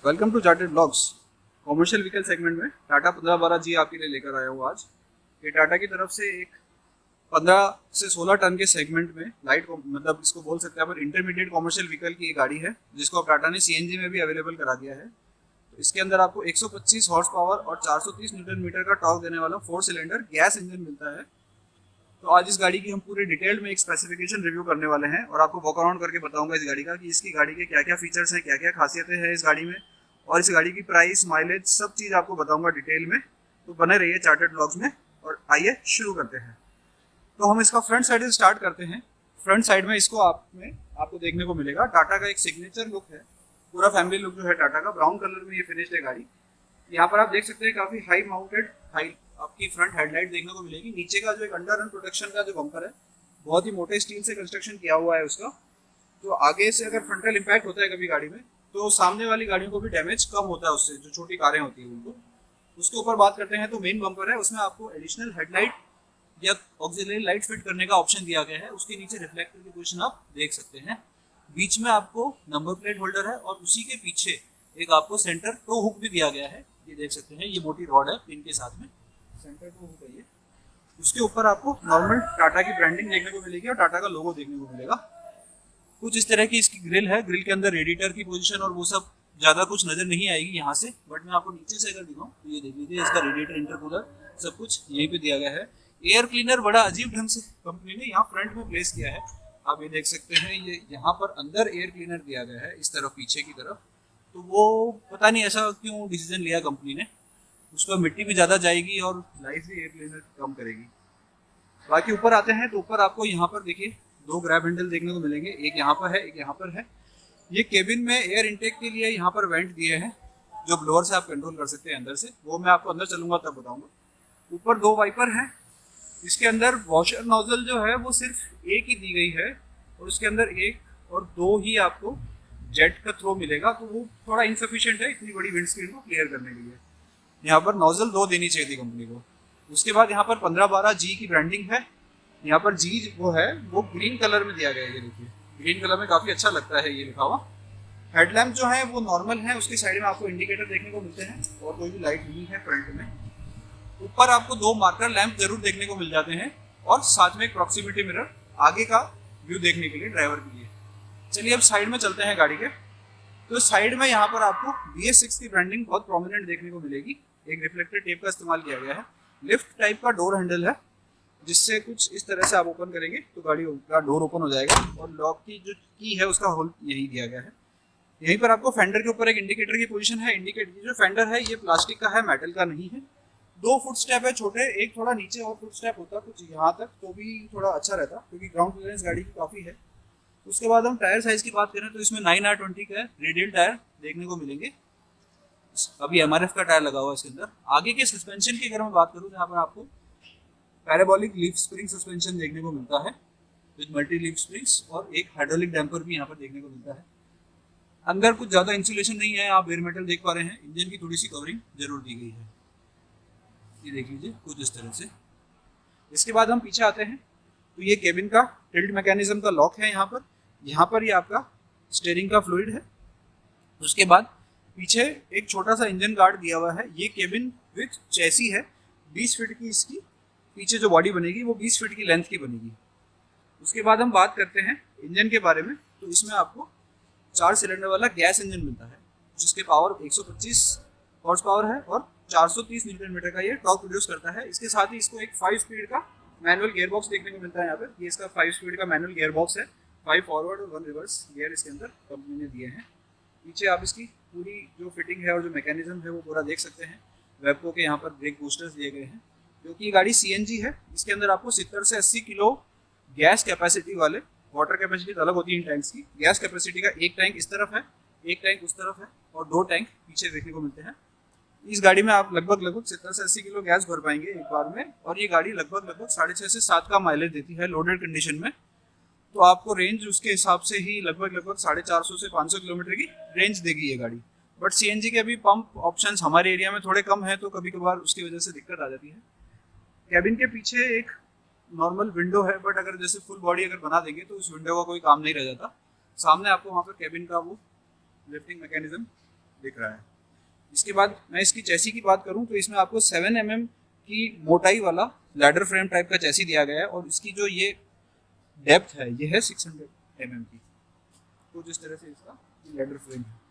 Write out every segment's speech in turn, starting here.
Welcome to charted blogs. Commercial vehicle segment में Tata 1512G आपके लिए लेकर आया हूँ आज। ये टाटा की तरफ से एक 15 से 16 टन के सेगमेंट में लाइट मतलब इसको बोल सकते हैं अपन इंटरमीडिएट कॉमर्शियल व्हीकल की ये गाड़ी है, जिसको अब टाटा ने सीएनजी में भी अवेलेबल करा दिया है। तो इसके अंदर आपको 125 हॉर्स पावर और 430 न्यूटन मीटर का टॉर्क देने वाला 4 सिलेंडर गैस इंजन मिलता है। तो आज इस गाड़ी की हम पूरे डिटेल में एक स्पेसिफिकेशन रिव्यू करने वाले हैं और आपको वॉक अराउंड करके बताऊंगा इस गाड़ी का कि इसकी गाड़ी के क्या क्या फीचर्स हैं, क्या क्या खासियतें हैं इस गाड़ी में, और इस गाड़ी की प्राइस, माइलेज, सब चीज़ आपको बताऊंगा डिटेल में। तो बने रहिए चार्टेड ब्लॉग्स में और आइए शुरू करते हैं। तो हम इसका फ्रंट साइड से स्टार्ट करते हैं। फ्रंट साइड में आपको देखने को मिलेगा टाटा का एक सिग्नेचर लुक है, पूरा फैमिली लुक जो है टाटा का, ब्राउन कलर में ये फिनिश्ड है गाड़ी। यहाँ पर आप देख सकते हैं काफ़ी हाई माउंटेड आपकी फ्रंट हेडलाइट देखने को मिलेगी। नीचे का जो एक अंडर रन प्रोटेक्शन का जो बम्पर है, बहुत ही मोटे स्टील से कंस्ट्रक्शन किया हुआ है उसका। तो आगे से अगर फ्रंटल इम्पैक्ट होता है कभी गाड़ी में, तो सामने वाली गाड़ियों को भी डैमेज कम होता है उससे, जो छोटी कारें होती हैं उनको। उसके ऊपर बात करते हैं तो मेन बम्पर है, उसमें आपको एडिशनल हेडलाइट या ऑक्सिलरी लाइट फिट करने का ऑप्शन दिया गया है। उसके नीचे रिफ्लेक्टर की पोजीशन आप देख सकते हैं। बीच में आपको नंबर प्लेट होल्डर है और उसी के पीछे एक आपको सेंटर टो हुक भी दिया गया है। ये देख सकते हैं, ये मोटी रॉड है पिन के साथ में, सेंटर टो हुक है ये। उसके ऊपर आपको नॉर्मल टाटा की ब्रांडिंग देखने को मिलेगी और टाटा का लोगो देखने को मिलेगा। कुछ इस तरह की इसकी ग्रिल है, ग्रिल के अंदर रेडिएटर की पोजीशन और वो सब ज़्यादा कुछ नज़र नहीं आएगी यहाँ से, बट मैं आपको नीचे से अगर दिखाऊँ तो ये देख लीजिए, इसका रेडिएटर, इंटरकूलर सब कुछ यहीं पे दिया गया है। एयर क्लीनर बड़ा अजीब ढंग से कंपनी ने यहाँ फ्रंट में प्लेस किया है। आप ये देख सकते हैं, ये यहाँ पर अंदर एयर क्लीनर दिया गया है इस तरफ, पीछे की तरफ। तो वो पता नहीं ऐसा क्यों डिसीजन लिया कंपनी ने, उस पर मिट्टी भी ज़्यादा जाएगी और लाइफ भी एयर क्लीनर कम करेगी। बाकी ऊपर आते हैं तो ऊपर आपको यहाँ पर देखिए दो ग्रैब हैंडल देखने को मिलेंगे, एक यहाँ पर है, एक यहाँ पर है। ये केबिन में एयर इनटेक के लिए यहाँ पर वेंट दिए हैं, जो ब्लोअर से आप कंट्रोल कर सकते हैं अंदर से। वो मैं आपको अंदर चलूंगा तब बताऊंगा। ऊपर दो वाइपर हैं। इसके अंदर वॉशर नोजल जो है वो सिर्फ एक ही दी गई है और उसके अंदर एक और दो ही आपको जेट का थ्रो मिलेगा, तो वो थोड़ा इनसफिशियंट है इतनी बड़ी विंडस्क्रीन को क्लियर करने के लिए। यहाँ पर नोजल दो देनी चाहिए थी कंपनी को। उसके बाद यहाँ पर 1512G की ब्रांडिंग है। यहाँ पर जी वो है वो ग्रीन कलर में दिया गया है, ये देखिए ग्रीन कलर में काफ़ी अच्छा लगता है ये लिखा हुआ। हेडलैम्प जो है वो नॉर्मल है, उसकी साइड में आपको इंडिकेटर देखने को मिलते हैं और कोई भी लाइट नहीं है फ्रंट में। ऊपर आपको दो मार्कर लैंप जरूर देखने को मिल जाते हैं और साथ में एक प्रॉक्सिमिटी मिरर आगे का व्यू देखने के लिए ड्राइवर के लिए। चलिए अब साइड में चलते हैं गाड़ी के। तो साइड में यहाँ पर आपको BS6 की ब्रांडिंग बहुत प्रोमिनेंट देखने को मिलेगी। एक रिफ्लेक्टर टेप का इस्तेमाल किया गया है। लिफ्ट टाइप का डोर हैंडल है, जिससे कुछ इस तरह से आप ओपन करेंगे तो गाड़ी का डोर ओपन हो जाएगा और लॉक की जो की है उसका होल यही दिया गया है। यहीं पर आपको फेंडर के ऊपर एक इंडिकेटर की पोजीशन है। इंडिकेटर जो फेंडर है ये प्लास्टिक का है, मेटल का नहीं है। दो फुट स्टेप है छोटे, एक थोड़ा नीचे और फुट स्टेप होता कुछ यहाँ तक तो भी थोड़ा अच्छा रहता, क्योंकि ग्राउंड क्लियरेंस गाड़ी की काफ़ी है। उसके बाद हम टायर साइज की बात करें तो इसमें 9R20 का रेडियल टायर देखने को मिलेंगे। अभी MRF का टायर लगा हुआ है इसके अंदर। आगे के सस्पेंशन की अगर मैं बात करूँ तो यहाँ पर आपको पैराबोलिक लीफ स्प्रिंग सस्पेंशन देखने को मिलता है विद मल्टी लीफ स्प्रिंग्स, और एक हाइड्रोलिक डैम्पर भी यहाँ पर देखने को मिलता है। अंदर कुछ ज़्यादा इंसुलेशन नहीं है, आप बेयर मेटल देख पा रहे हैं। इंजन की थोड़ी सी कवरिंग जरूर दी गई है, ये देख लीजिए कुछ इस तरह से। इसके बाद हम पीछे आते हैं तो ये केबिन का टिल्ट मैकेनिज्म का लॉक है यहाँ पर ये आपका स्टीयरिंग का फ्लूइड है। उसके बाद पीछे एक छोटा सा इंजन गार्ड दिया हुआ है। ये केबिन विथ चैसी है, 20 फीट की इसकी पीछे जो बॉडी बनेगी वो 20 फीट की लेंथ की बनेगी। उसके बाद हम बात करते हैं इंजन के बारे में। तो इसमें आपको 4 सिलेंडर वाला गैस इंजन मिलता है, जिसके पावर 125 हॉर्स पावर है और 430 न्यूटन मीटर का ये टॉर्क प्रोड्यूस करता है। इसके साथ ही इसको एक 5 स्पीड का मैनुअल गियर बॉक्स देखने को मिलता है। यहाँ पर ये इसका 5 स्पीड का मैनुअल गियर बॉक्स है। 5 फॉरवर्ड और 1 रिवर्स गियर इसके अंदर कंपनी ने दिए हैं। पीछे आप इसकी पूरी जो फिटिंग है और जो मैकेनिज्म है वो पूरा देख सकते हैं। वेबको के यहाँ पर ब्रेक बूस्टर्स दिए गए हैं, क्योंकि ये गाड़ी CNG है। इसके अंदर आपको 70 से 80 किलो गैस कैपेसिटी वाले, वाटर कैपेसिटी अलग होती है इन टैंक्स की, गैस कैपेसिटी का एक टैंक इस तरफ है, एक टैंक उस तरफ है और 2 टैंक पीछे देखने को मिलते हैं। इस गाड़ी में आप लगभग 70 से 80 किलो गैस भर पाएंगे एक बार में, और ये गाड़ी लगभग 6.5 से 7 का माइलेज देती है लोडेड कंडीशन में। तो आपको रेंज उसके हिसाब से ही लगभग 450 से 500 किलोमीटर की रेंज देगी ये गाड़ी। बट CNG के अभी पंप ऑप्शंस हमारे एरिया में थोड़े कम है, तो कभी कभार उसकी वजह से दिक्कत आ जाती है। कैबिन के पीछे एक नॉर्मल विंडो है, बट अगर जैसे फुल बॉडी अगर बना देंगे तो उस विंडो का कोई काम नहीं रह जाता। सामने आपको वहाँ पर कैबिन का वो लिफ्टिंग मैकेनिज्म दिख रहा है। इसके बाद मैं इसकी चैसी की बात करूं तो इसमें आपको 7 mm की मोटाई वाला लैडर फ्रेम टाइप का चैसी दिया गया है और इसकी जो ये डेप्थ है ये है 600 mm की। तो जिस तरह से इसका लैडर फ्रेम है।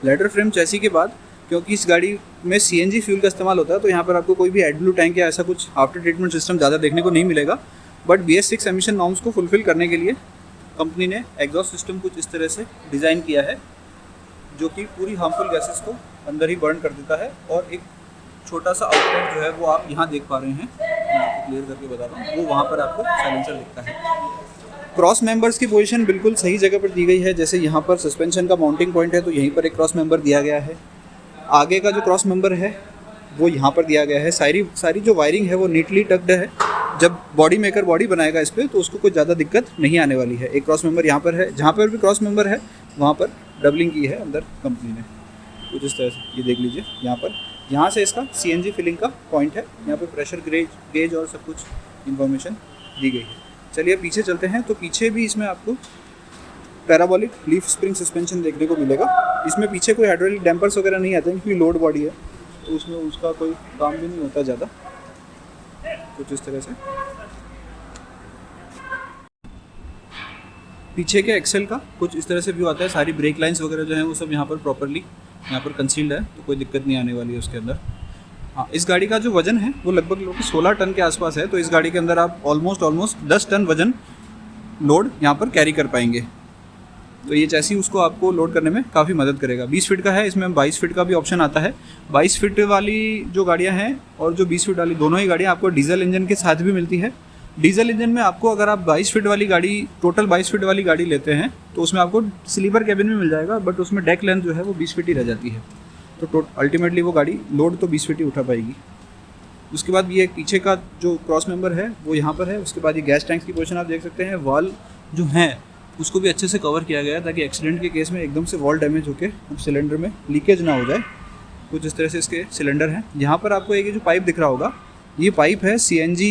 लैडर फ्रेम चैसी के बाद क्योंकि इस गाड़ी में CNG फ्यूल का इस्तेमाल होता है तो यहाँ पर आपको कोई भी एडब्लू टैंक या ऐसा कुछ आफ्टर ट्रीटमेंट सिस्टम ज़्यादा देखने को नहीं मिलेगा, बट BS6 एमिशन नॉर्म्स को फुलफिल करने के लिए कंपनी ने एग्जॉस्ट सिस्टम कुछ इस तरह से डिज़ाइन किया है जो कि पूरी हार्मफुल गैसेस को अंदर ही बर्न कर देता है। और एक छोटा सा आउटलेट जो है वो आप यहाँ देख पा रहे हैं, मैं आपको क्लियर करके बता रहा हूँ, वो वहाँ पर आपको साइलेंसर दिखता है। क्रॉस मेंबर्स की पोजीशन बिल्कुल सही जगह पर दी गई है। जैसे यहाँ पर सस्पेंशन का माउंटिंग पॉइंट है तो यहीं पर एक क्रॉस मेंबर दिया गया है। आगे का जो क्रॉस मेंबर है वो यहाँ पर दिया गया है। सारी जो वायरिंग है वो नीटली टक्ड है। जब बॉडी मेकर बॉडी बनाएगा इस पर तो उसको कोई ज़्यादा दिक्कत नहीं आने वाली है। एक क्रॉस मेंबर यहाँ पर है, जहाँ पर भी क्रॉस मेंबर है वहाँ पर डबलिंग की है अंदर कंपनी ने कुछ इस तरह से। ये देख लीजिए यहाँ से इसका CNG फिलिंग का पॉइंट है। यहाँ पर प्रेशर गेज और सब कुछ इंफॉर्मेशन दी गई है। चलिए पीछे चलते हैं तो पीछे भी इसमें आपको पैराबोलिक लीफ स्प्रिंग सस्पेंशन देखने को मिलेगा। इसमें पीछे कोई हाइड्रोलिक डैम्पर्स वगैरह नहीं आते हैं क्योंकि लोड बॉडी है तो उसमें उसका कोई काम भी नहीं होता ज़्यादा। कुछ इस तरह से पीछे के एक्सेल का कुछ इस तरह से व्यू आता है। सारी ब्रेक लाइंस वगैरह जो हैं वो सब यहाँ पर प्रॉपरली यहाँ पर कंसील्ड है तो कोई दिक्कत नहीं आने वाली है उसके अंदर। हाँ, इस गाड़ी का जो वजन है वो लगभग 16 टन के आसपास है। तो इस गाड़ी के अंदर आप ऑलमोस्ट 10 टन वजन लोड यहाँ पर कैरी कर पाएंगे। तो ये चैसी उसको आपको लोड करने में काफ़ी मदद करेगा। 20 फीट का है, इसमें 22 फीट का भी ऑप्शन आता है। 22 फीट वाली जो गाड़ियाँ हैं और जो 20 फीट वाली दोनों ही गाड़ियाँ आपको डीजल इंजन के साथ भी मिलती है। डीजल इंजन में आपको अगर आप 22 फीट वाली गाड़ी टोटल 22 फीट वाली गाड़ी लेते हैं तो उसमें आपको स्लीपर कैबिन में मिल जाएगा, बट उसमें डेक लेंथ जो है वो 20 फीट ही रह जाती है। तो अल्टीमेटली वो गाड़ी लोड तो 20 फीट ही उठा पाएगी। उसके बाद ये पीछे का जो क्रॉस मेंबर है वो यहाँ पर है। उसके बाद ये गैस टैंक्स की पोजीशन आप देख सकते हैं। वॉल जो है उसको भी अच्छे से कवर किया गया है ताकि एक्सीडेंट के केस में एकदम से वॉल डैमेज होकर सिलेंडर में लीकेज ना हो जाए। कुछ इस तरह से इसके सिलेंडर हैं। यहाँ पर आपको एक जो पाइप दिख रहा होगा ये पाइप है CNG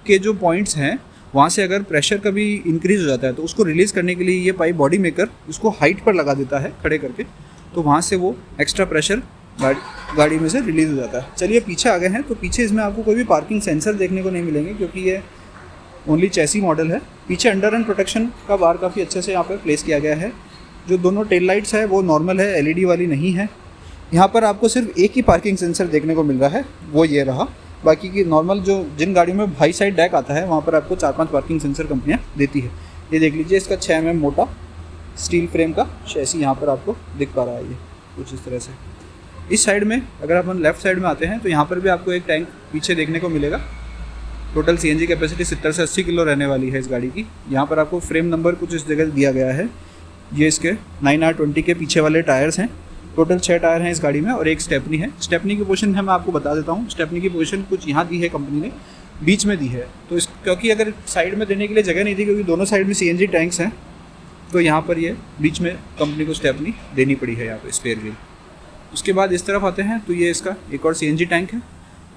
के जो पॉइंट्स हैं वहाँ से अगर प्रेशर कभी इंक्रीज़ हो जाता है तो उसको रिलीज़ करने के लिए ये पाइप बॉडी मेकर उसको हाइट पर लगा देता है खड़े करके, तो वहाँ से वो एक्स्ट्रा प्रेशर गाड़ी में से रिलीज़ हो जाता है। चलिए पीछे आ गए हैं तो पीछे इसमें आपको कोई भी पार्किंग सेंसर देखने को नहीं मिलेंगे क्योंकि ये ओनली चैसी मॉडल है। पीछे अंडर एंड प्रोटेक्शन का बार काफ़ी अच्छे से यहाँ पर प्लेस किया गया है। जो दोनों टेल लाइट्स है वो नॉर्मल है, LED वाली नहीं है। यहाँ पर आपको सिर्फ एक ही पार्किंग सेंसर देखने को मिल रहा है, वो ये रहा। बाकी की नॉर्मल जो जिन गाड़ियों में हाई साइड डैक आता है वहाँ पर आपको 4-5 पार्किंग सेंसर कंपनियाँ देती है। ये देख लीजिए इसका 6 mm मोटा स्टील फ्रेम का चैसी यहाँ पर आपको दिख पा रहा है। ये कुछ इस तरह से। इस साइड में अगर अपन लेफ़्ट साइड में आते हैं तो यहाँ पर भी आपको एक टैंक पीछे देखने को मिलेगा। टोटल CNG कैपेसिटी 70 से 80 किलो रहने वाली है इस गाड़ी की। यहाँ पर आपको फ्रेम नंबर कुछ इस जगह दिया गया है। ये इसके 9R20 के पीछे वाले टायर्स हैं। टोटल 6 टायर हैं इस गाड़ी में और एक स्टेपनी है। स्टेपनी की पोजीशन है मैं आपको बता देता हूँ। स्टेपनी की पोजीशन कुछ यहाँ दी है कंपनी ने, बीच में दी है। तो इस क्योंकि अगर साइड में देने के लिए जगह नहीं थी क्योंकि दोनों साइड में CNG टैंक्स हैं तो यहाँ पर ये बीच में कंपनी को स्टेपनी देनी पड़ी है यहाँ पर स्पेयर व्हील। उसके बाद इस तरफ आते हैं तो ये इसका एक और CNG टैंक है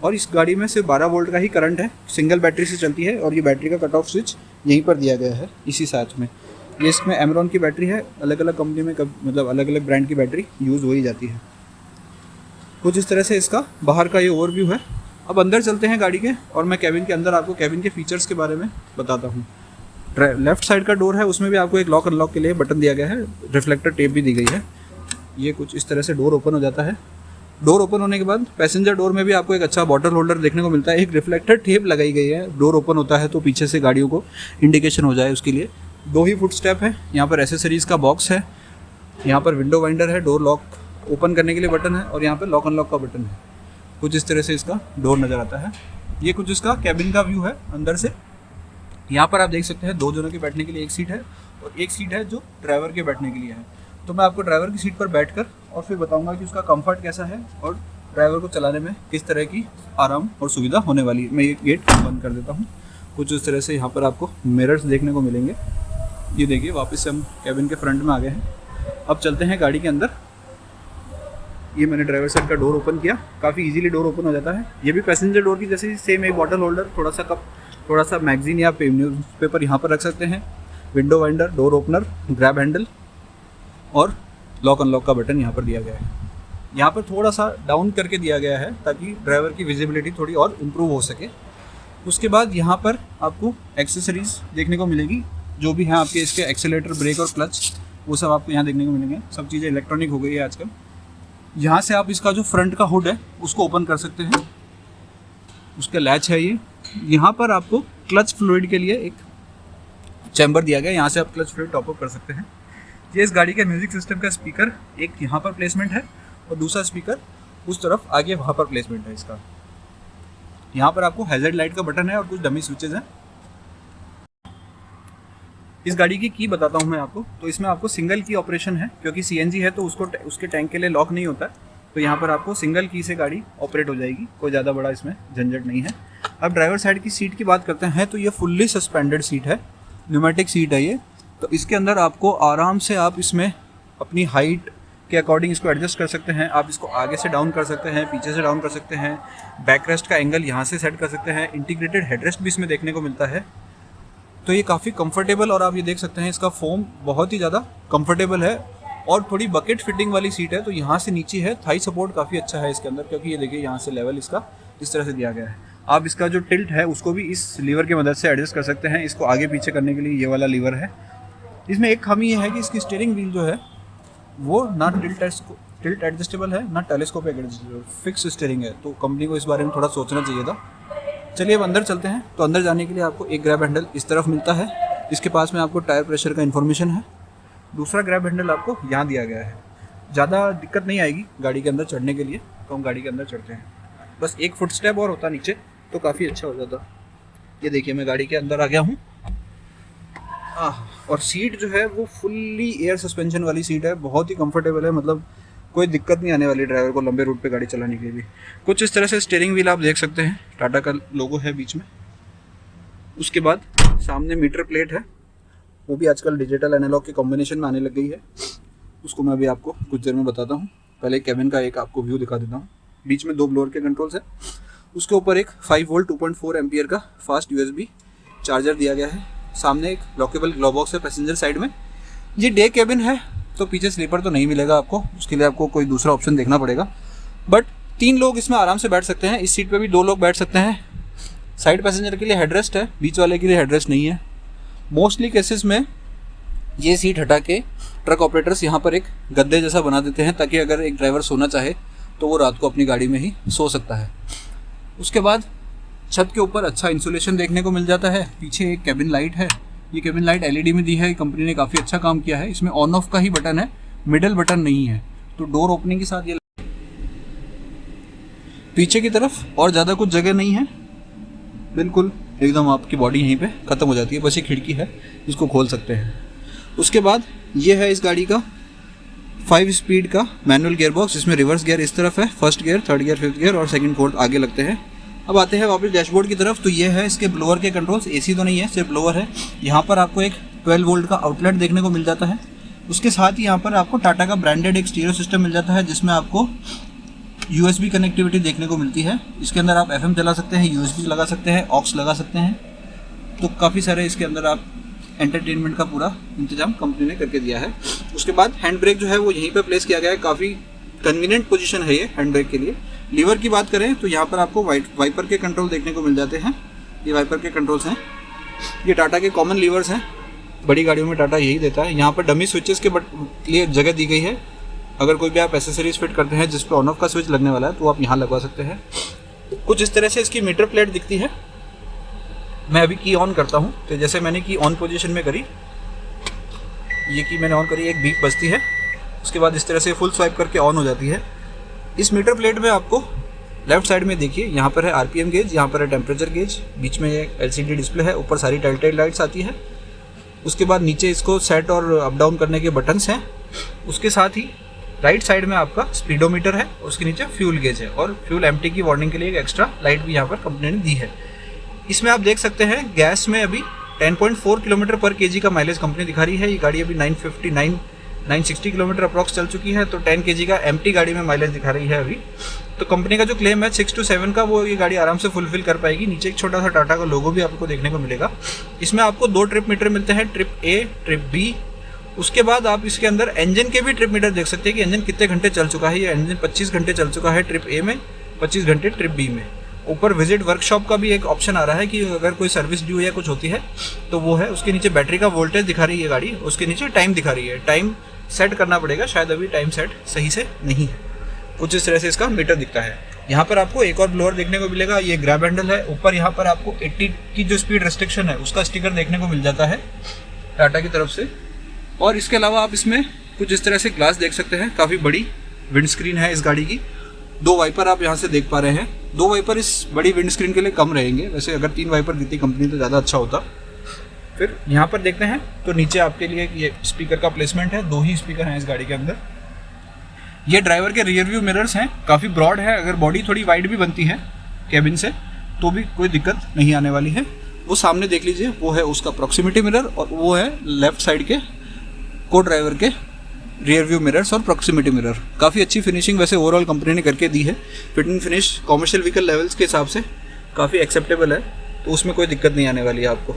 और इस गाड़ी में सिर्फ 12 वोल्ट का ही करंट है, सिंगल बैटरी से चलती है और ये बैटरी का कट ऑफ स्विच यहीं पर दिया गया है इसी साथ में। ये इसमें एमरॉन की बैटरी है। अलग अलग कंपनी में मतलब अलग अलग ब्रांड की बैटरी यूज़ हो ही जाती है। कुछ इस तरह से इसका बाहर का ये ओवरव्यू है। अब अंदर चलते हैं गाड़ी के और मैं कैबिन के अंदर आपको कैबिन के फीचर्स के बारे में बताता हूँ। लेफ्ट साइड का डोर है उसमें भी आपको एक लॉक अनलॉक के लिए बटन दिया गया है, रिफ्लेक्टर टेप भी दी गई है। ये कुछ इस तरह से डोर ओपन हो जाता है। डोर ओपन होने के बाद पैसेंजर डोर में भी आपको एक अच्छा बॉटल होल्डर देखने को मिलता है। एक रिफ्लेक्टर टेप लगाई गई है, डोर ओपन होता है तो पीछे से गाड़ियों को इंडिकेशन हो जाए उसके लिए। 2 ही फुट स्टेप है। यहाँ पर एसेसरीज़ का बॉक्स है, यहाँ पर विंडो वाइंडर है, डोर लॉक ओपन करने के लिए बटन है और यहाँ पर लॉक अनलॉक का बटन है। कुछ इस तरह से इसका डोर नज़र आता है। ये कुछ इसका कैबिन का व्यू है अंदर से। यहाँ पर आप देख सकते हैं 2 जनों के बैठने के लिए एक सीट है और एक सीट है जो ड्राइवर के बैठने के लिए है। तो मैं आपको ड्राइवर की सीट पर बैठकर और फिर बताऊंगा कि उसका कंफर्ट कैसा है और ड्राइवर को चलाने में किस तरह की आराम और सुविधा होने वाली है। मैं ये गेट बंद कर देता हूँ। कुछ इस तरह से यहाँ पर आपको मिरर्स देखने को मिलेंगे। ये देखिए वापस से हम कैबिन के फ्रंट में आ गए हैं। अब चलते हैं गाड़ी के अंदर। ये मैंने ड्राइवर साइड का डोर ओपन किया, काफ़ी इजीली डोर ओपन हो जाता है। ये भी पैसेंजर डोर की जैसे सेम एक बॉटल होल्डर, थोड़ा सा कप, थोड़ा सा मैगजीन या न्यूज़पेपर यहाँ पर रख सकते हैं। Window winder, door opener, grab handle और लॉक अनलॉक का बटन यहाँ पर दिया गया है। यहाँ पर थोड़ा सा डाउन करके दिया गया है ताकि ड्राइवर की विजिबिलिटी थोड़ी और इम्प्रूव हो सके। उसके बाद यहाँ पर आपको एक्सेसरीज देखने को मिलेगी, जो भी हैं आपके इसके एक्सेलेरेटर, ब्रेक और क्लच, वो सब आपको यहाँ देखने को मिलेंगे। सब चीज़ें इलेक्ट्रॉनिक हो गई है आजकल। यहाँ से आप इसका जो फ्रंट का हुड है उसको ओपन कर सकते हैं, उसका लैच है ये। यहाँ पर आपको क्लच फ्लूइड के लिए एक चैम्बर दिया गया है, यहाँ से आप क्लच फ्लूइड टॉप अप कर सकते हैं। ये इस गाड़ी के म्यूजिक सिस्टम का स्पीकर एक यहाँ पर प्लेसमेंट है और दूसरा स्पीकर उस तरफ आगे वहाँ पर प्लेसमेंट है इसका। यहाँ पर आपको हैज़र्ड लाइट का बटन है और कुछ डमी स्विचेस हैं। इस गाड़ी की बताता हूँ मैं आपको। तो इसमें आपको सिंगल की ऑपरेशन है, क्योंकि सीएनजी है तो उसके टैंक के लिए लॉक नहीं होता, तो यहाँ पर आपको सिंगल की से गाड़ी ऑपरेट हो जाएगी। कोई ज़्यादा बड़ा इसमें झंझट नहीं है। अब ड्राइवर साइड की सीट की बात करते हैं तो ये फुल्ली सस्पेंडेड सीट है, न्यूमेटिक सीट है ये। तो इसके अंदर आपको आराम से आप इसमें अपनी हाइट के अकॉर्डिंग इसको एडजस्ट कर सकते हैं। आप इसको आगे से डाउन कर सकते हैं, पीछे से डाउन कर सकते हैं, बैक रेस्ट का एंगल यहाँ से सेट कर सकते हैं। इंटीग्रेटेड हेडरेस्ट भी इसमें देखने को मिलता है। तो ये काफ़ी कंफर्टेबल, और आप ये देख सकते हैं इसका फोम बहुत ही ज़्यादा कंफर्टेबल है और थोड़ी बकेट फिटिंग वाली सीट है। तो यहाँ से नीचे है, थाई सपोर्ट काफ़ी अच्छा है इसके अंदर, क्योंकि ये देखिए यहाँ से लेवल इसका इस तरह से दिया गया है। आप इसका जो टिल्ट है उसको भी इस लीवर की मदद से एडजस्ट कर सकते हैं। इसको आगे पीछे करने के लिए ये वाला लीवर है। इसमें एक खामी ये है कि इसकी स्टीयरिंग व्हील जो है वो ना टिल्ट एडजस्टेबल है, ना टेलीस्कोपिक एडजस्टेबल, फिक्स स्टीयरिंग है। तो कंपनी को इस बारे में थोड़ा सोचना चाहिए था। चलिए अब अंदर चलते हैं। तो अंदर जाने के लिए आपको एक ग्रैब हैंडल इस तरफ मिलता है, इसके पास में आपको टायर प्रेशर का इन्फॉर्मेशन है। दूसरा ग्रैब हैंडल आपको यहाँ दिया गया है। ज़्यादा दिक्कत नहीं आएगी गाड़ी के अंदर चढ़ने के लिए, तो हम गाड़ी के अंदर चढ़ते हैं। बस एक फुट स्टेप और होता नीचे तो काफ़ी अच्छा हो जाता। ये देखिए मैं गाड़ी के अंदर आ गया हूँ। और सीट जो है वो फुल्ली एयर सस्पेंशन वाली सीट है, बहुत ही कंफर्टेबल है। मतलब कोई दिक्कत नहीं आने वाली ड्राइवर को लंबे रूट पे गाड़ी चलाने के लिए भी। कुछ इस तरह से स्टीयरिंग व्हील आप देख सकते हैं, टाटा का लोगो है बीच में। उसके बाद सामने मीटर प्लेट है, वो भी आजकल डिजिटल एनालॉग के कॉम्बिनेशन में आने लग गई है। उसको मैं अभी आपको कुछ देर में बताता हूँ। पहले केबिन का एक आपको व्यू दिखा देता हूँ। बीच में 2 ब्लोअर के कंट्रोल्स है, उसके ऊपर एक 5 वोल्ट 2.4 एम्पियर का फास्ट USB चार्जर दिया गया है। सामने एक लॉकेबल ग्लोव बॉक्स है पैसेंजर साइड में। ये डे केबिन है तो पीछे स्लीपर तो नहीं मिलेगा आपको, उसके लिए आपको कोई दूसरा ऑप्शन देखना पड़ेगा। बट 3 लोग इसमें आराम से बैठ सकते हैं। इस सीट पे भी 2 लोग बैठ सकते हैं। साइड पैसेंजर के लिए हेडरेस्ट है, बीच वाले के लिए हेडरेस्ट नहीं है। मोस्टली केसेस में ये सीट हटा के ट्रक ऑपरेटर्स यहाँ पर एक गद्दे जैसा बना देते हैं, ताकि अगर एक ड्राइवर सोना चाहे तो वो रात को अपनी गाड़ी में ही सो सकता है। उसके बाद छत के ऊपर अच्छा इंसुलेशन देखने को मिल जाता है। पीछे एक केबिन लाइट है, ये केबिन लाइट LED में दी है। कंपनी ने काफ़ी अच्छा काम किया है। इसमें ऑन ऑफ का ही बटन है, मिडल बटन नहीं है। तो डोर ओपनिंग के साथ ये पीछे की तरफ और ज़्यादा कुछ जगह नहीं है, बिल्कुल एकदम आपकी बॉडी यहीं पे ख़त्म हो जाती है। बस ये खिड़की है, इसको खोल सकते हैं। उसके बाद ये है इस गाड़ी का 5 स्पीड का मैनुअल गियर बॉक्स, जिसमें रिवर्स गियर इस तरफ है, first gear, third gear, fifth gear और सेकंड फोर्थ आगे लगते हैं। अब आते हैं वापस डैशबोर्ड की तरफ। तो ये है इसके ब्लोअर के कंट्रोल्स। AC तो नहीं है, सिर्फ ब्लोअर है। यहाँ पर आपको एक 12 वोल्ट का आउटलेट देखने को मिल जाता है। उसके साथ ही यहाँ पर आपको टाटा का ब्रांडेड एक स्टीरियो सिस्टम मिल जाता है, जिसमें आपको USB कनेक्टिविटी देखने को मिलती है। इसके अंदर आप FM चला सकते हैं, USB लगा सकते हैं, ऑक्स लगा सकते हैं। तो काफ़ी सारे इसके अंदर आप एंटरटेनमेंट का पूरा इंतजाम कंपनी ने करके दिया है। उसके बाद हैंड ब्रेक जो है वो यहीं पर प्लेस किया गया है। काफ़ी कन्वीनियंट पोजीशन है ये हैंड ब्रेक के लिए। लीवर की बात करें तो यहाँ पर आपको वाइपर के कंट्रोल देखने को मिल जाते हैं। ये वाइपर के कंट्रोल्स हैं, ये टाटा के कॉमन लीवर्स हैं। बड़ी गाड़ियों में टाटा यही देता है। यहाँ पर डमी स्विचेस के लिए जगह दी गई है। अगर कोई भी आप एसेसरीज फिट करते हैं जिस पर ऑन ऑफ का स्विच लगने वाला है तो आप यहाँ लगवा सकते हैं। कुछ इस तरह से इसकी मीटर प्लेट दिखती है। मैं अभी की ऑन करता हूँ, तो जैसे मैंने की ऑन पोजीशन में करी, ये की मैंने ऑन करी, एक बीप बजती है। उसके बाद इस तरह से फुल स्वाइप करके ऑन हो जाती है। इस मीटर प्लेट में आपको लेफ्ट साइड में देखिए, यहाँ पर है RPM गेज, यहाँ पर है टेम्परेचर गेज, बीच में एक LCD डिस्प्ले है, ऊपर सारी टेल लाइट्स आती है। उसके बाद नीचे इसको सेट और अप डाउन करने के बटन्स हैं। उसके साथ ही राइट साइड में आपका स्पीडोमीटर है, उसके नीचे फ्यूल गेज है और फ्यूल एम्प्टी की वार्निंग के लिए एक एक्स्ट्रा लाइट भी यहाँ पर कंपनी ने दी है। इसमें आप देख सकते हैं गैस में अभी 10.4 किलोमीटर पर kg का माइलेज कंपनी दिखा रही है। ये गाड़ी अभी 960 किलोमीटर अप्रॉक्स चल चुकी है, तो 10 kg का एम्प्टी गाड़ी में माइलेज दिखा रही है अभी। तो कंपनी का जो क्लेम है 6 to 7 का, वो ये गाड़ी आराम से फुलफिल कर पाएगी। नीचे एक छोटा सा टाटा का लोगो भी आपको देखने को मिलेगा। इसमें आपको 2 ट्रिप मीटर मिलते हैं, ट्रिप A, ट्रिप B उसके बाद आप इसके अंदर इंजन के भी ट्रिप मीटर देख सकते हैं कि इंजन कितने घंटे चल चुका है। ये इंजन 25 घंटे चल चुका है ट्रिप ए में, 25 घंटे ट्रिप बी में। ऊपर विजिट वर्कशॉप का भी एक ऑप्शन आ रहा है कि अगर कोई सर्विस ड्यू या कुछ होती है तो वो है। उसके नीचे बैटरी का वोल्टेज दिखा रही है गाड़ी, उसके नीचे टाइम दिखा रही है। टाइम सेट करना पड़ेगा, शायद अभी टाइम सेट सही से नहीं है। कुछ इस तरह से इसका मीटर दिखता है। यहाँ पर आपको एक और ब्लोअर देखने को मिलेगा, ये ग्रैब हैंडल है। ऊपर यहाँ पर आपको 80 की जो स्पीड रेस्ट्रिक्शन है उसका स्टिकर देखने को मिल जाता है टाटा की तरफ से। और इसके अलावा आप इसमें कुछ इस तरह से ग्लास देख सकते हैं, काफ़ी बड़ी विंड स्क्रीन है इस गाड़ी की। 2 वाइपर आप यहाँ से देख पा रहे हैं। 2 वाइपर इस बड़ी विंड स्क्रीन के लिए कम रहेंगे, वैसे अगर 3 वाइपर देती कंपनी तो ज़्यादा अच्छा होता। फिर यहाँ पर देखते हैं तो नीचे आपके लिए ये स्पीकर का प्लेसमेंट है, 2 ही स्पीकर हैं इस गाड़ी के अंदर। ये ड्राइवर के रियर व्यू मिरर्स हैं, काफ़ी ब्रॉड है। अगर बॉडी थोड़ी वाइड भी बनती है कैबिन से तो भी कोई दिक्कत नहीं आने वाली है। वो सामने देख लीजिए, वो है उसका प्रॉक्सिमिटी मिरर और वो है लेफ्ट साइड के को ड्राइवर के रियर व्यू मिरर्स और प्रॉक्सिमिटी मिरर। काफ़ी अच्छी फिनिशिंग वैसे ओवरऑल कंपनी ने करके दी है। Fit and finish commercial vehicle levels के हिसाब से काफ़ी एक्सेप्टेबल है, तो उसमें कोई दिक्कत नहीं आने वाली है आपको।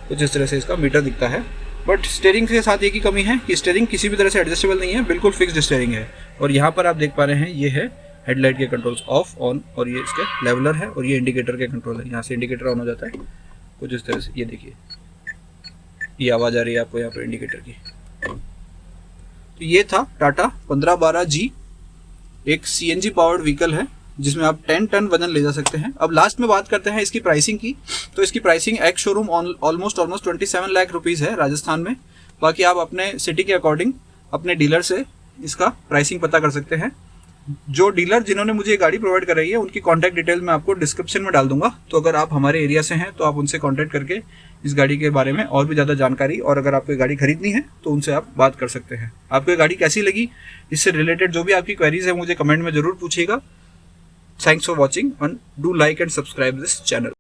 तो जिस तरह से इसका मीटर दिखता है। बट स्टीयरिंग के साथ एक ही कमी है कि स्टीयरिंग किसी भी तरह से एडजस्टेबल नहीं है, बिल्कुल फिक्स्ड स्टीयरिंग है। और यहाँ पर आप देख पा रहे हैं ये है हेडलाइट के कंट्रोल्स, ऑफ ऑन, और ये इसके लेवलर है और ये इंडिकेटर के कंट्रोल है। यहाँ से इंडिकेटर ऑन हो जाता है कुछ इस तरह से, ये देखिए ये आवाज़ आ रही है आपको यहाँ पर इंडिकेटर की। तो ये था टाटा 1512G, एक CNG पावर्ड व्हीकल है जिसमें आप 10 टन वजन ले जा सकते हैं। अब लास्ट में बात करते हैं इसकी प्राइसिंग की। तो इसकी pricing ex showroom almost 27 lakh rupees है राजस्थान में। बाकी आप अपने सिटी के अकॉर्डिंग अपने डीलर से इसका प्राइसिंग पता कर सकते हैं। जो डीलर जिन्होंने मुझे ये गाड़ी प्रोवाइड कर रही है उनकी कॉन्टैक्ट डिटेल मैं आपको डिस्क्रिप्शन में डाल दूंगा। तो अगर आप हमारे एरिया से हैं तो आप उनसे कॉन्टैक्ट करके इस गाड़ी के बारे में और भी ज़्यादा जानकारी, और अगर आपको गाड़ी खरीदनी है तो उनसे आप बात कर सकते हैं। आपको ये गाड़ी कैसी लगी, इससे रिलेटेड जो भी आपकी क्वेरीज है मुझे कमेंट में ज़रूर पूछिएगा। Thanks for watching and do like and subscribe this channel.